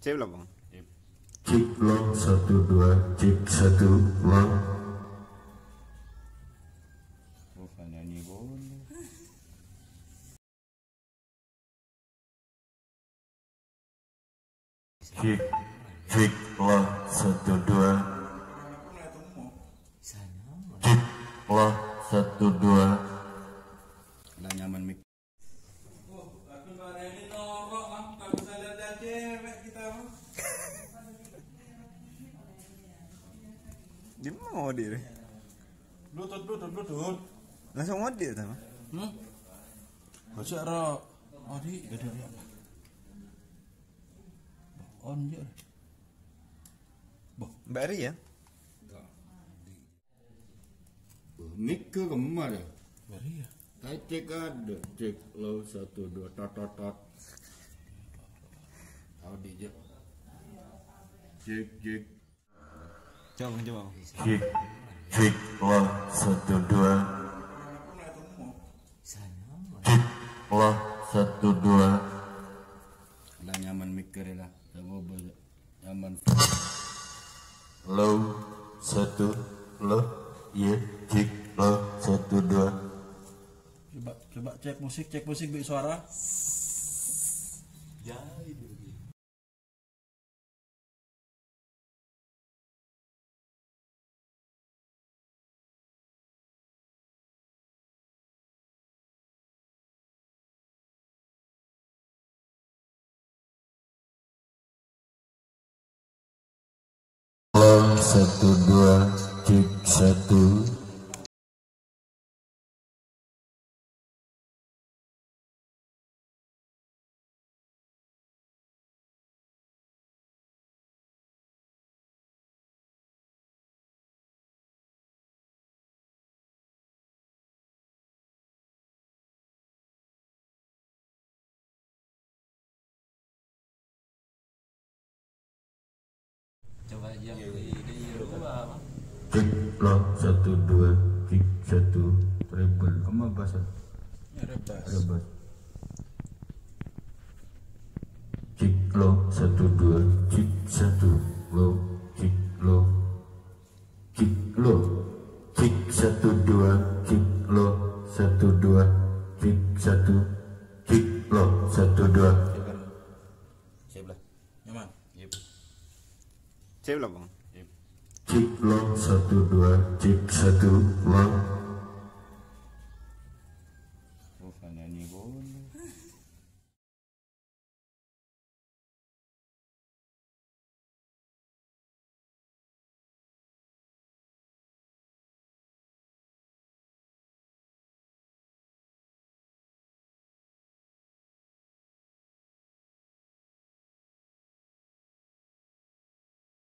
Cek belum bang? Cek lo 1 2 cek 1 lo. Bukan nyanyi boleh. Cek lo 1 2 cek lo 1 2. Udah nyaman mic. Dia mau dia. Bluetooth. Langsung mau dia sama. Baca ro. Oh di gede ya. On je. Mbak Ri ya? Mic ke kemana ya? Bari ya. Cek ada. Cek lo 1 2 tot. Audi je. Cek. Coba. Cek lo 1 2 cek lo 1 2. Udah nyaman mic ke lah. Nyaman. Lo 1 lo ya cek lo 1 2. Coba cek musik bi suara. Ya itu. Lo 1 2 cek 1. Coba aja di rumah. Cek lo 1 2 cek 1 treble. Kamu bahasa. Rebas. Cek lo 1 2 cek 1 lo cek lo cek lo cek 1 2 cek lo 1 2 cek 1 cek lo 1 2. Siap lah. Nyaman. Yep. Cek belum bang? Cek lo 1 2 cek 1 lo.